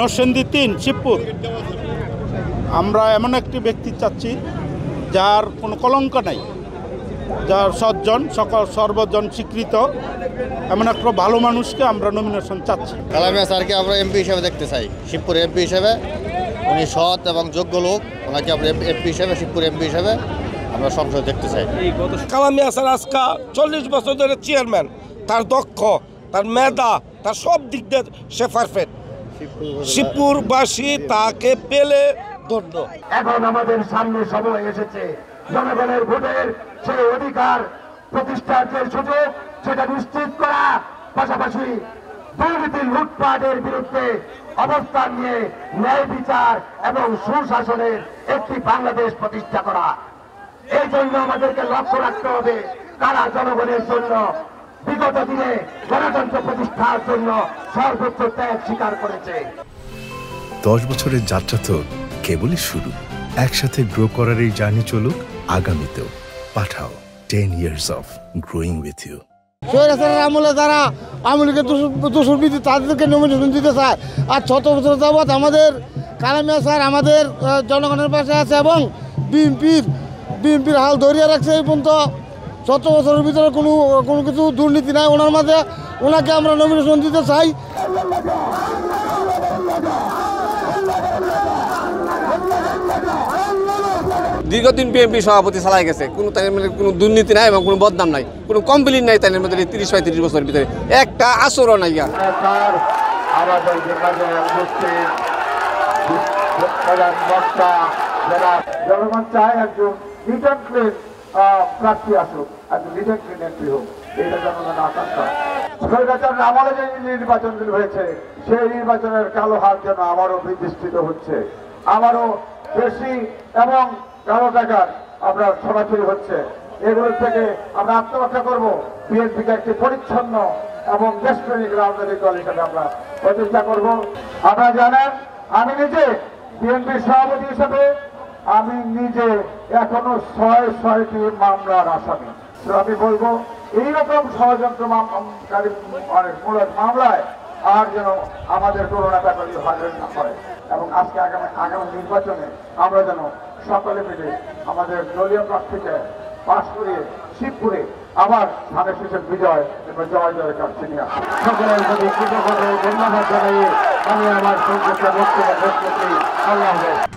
নরসিংদী ৩ শিবপুর। আমরা এমন একটি ব্যক্তি চাচ্ছি যার কোনো কলঙ্ক নাই, যার সজ্জন সর্বজন স্বীকৃত এমন একটা ভালো মানুষকে আমরা নমিনেশন চাচ্ছি। কালাম মিয়া স্যারকে আমরা এমপি হিসেবে দেখতে চাই, শিবপুর এমপি হিসেবে। উনি সৎ এবং যোগ্য লোক, ওনাকে আমরা এমপি হিসেবে, শিবপুর এমপি হিসেবে আমরা সংসদে দেখতে চাই। কালাম মিয়া স্যার আজকে 40 বছর ধরে চেয়ারম্যান, তার দক্ষ, তার মেধা, তার সব দিক দিয়ে সে পারফেক্ট। শিবপুরবাসী তাকে পেলে ধন্য। এখন আমাদের সামনে সময় এসেছে জনগণের ভোটের সেই অধিকার প্রতিষ্ঠার যে সুযোগ সেটা নিশ্চিত করা, পাশাপাশি দুর্নীতি লুটপাটের বিরুদ্ধে অবস্থান নিয়ে ন্যায় বিচার এবং সুশাসনের একটি বাংলাদেশ প্রতিষ্ঠা করা। এই জন্য আমাদেরকে লক্ষ্য রাখতে হবে কারা জনগণের জন্য বিগত দিনে গণতন্ত্র প্রতিষ্ঠার জন্য সর্বোচ্চ ত্যাগ স্বীকার করেছে। 10 বছরের যাত্রা তো কেবলই শুরু। একসাথে গ্রো করার এই জার্নি চলুক আগামীতেও। পাঠাও 10 years of growing with you। স্বৈরাচারের আমলে যারা আওয়ামী লীগের দুষ্কৃতী তাদেরকে নমিনেশন দিতে চায়, আর 6 বছর যাবৎ আমাদের কালাম মিয়া স্যার আমাদের জনগণের পাশে আছে এবং বিএনপির হাল ধরিয়ে রাখছে। এই পর্যন্ত 7 বছরের ভিতরে কোনো কিছু দুর্নীতি নাই ওনার মাঝে। ওনাকে আমরা নমিনেশন দিতে চাই। দীর্ঘদিন বিএনপি সভাপতি চালাই গেছে, কোনো দুর্নীতি নাই এবং কোনো বদনাম নাই, কোনো কমপ্লেন নাই তাদের মধ্যে 30-35 বছরের ভিতরে একটা আচরণ নাই। জনগণ চায় একজন রিটার্ন ক্লিন প্রার্থী আসুক, একজন রিটার্ন ক্লিন এন্ট্রি হোক, এটা জনগণের আকাঙ্ক্ষা। স্বৈরাচারের আমলে যে নির্বাচনগুলো হয়েছে সেই নির্বাচনের কালো হাত যেন আবারও বিধিষ্ঠিত হচ্ছে, আবারও বেশি এবং কালো টাকার আমরা ছড়াছড়ি হচ্ছে। এগুলোর থেকে আমরা আত্মরক্ষা করব। বিএনপিকে একটি পরিচ্ছন্ন এবং দেশপ্রেমিক রাজনৈতিক দল হিসেবে আমরা প্রতিষ্ঠা করব। আপনারা জানেন আমি নিজে বিএনপির সভাপতি হিসেবে আমি নিজে এখনো 6টি মামলার আসামি। তো আমি বলবো এইরকম ষড়যন্ত্রকারী মামলায় আর যেন আমাদের করোনা ব্যাপারী হাজির না হয় এবং আজকে আগামী নির্বাচনে আমরা যেন সকলে মিলে আমাদের দলীয় প্রার্থীকে পাশ করিয়ে শিবপুরে আবার ধানের শীষের বিজয় এবং জয় কাছে নিয়ে সকলের প্রতি কৃতজ্ঞতা ধন্যবাদ জানিয়ে আমি আমার সংক্ষিপ্ত বক্তব্য শেষ করছি। আল্লাহ হাফেজ।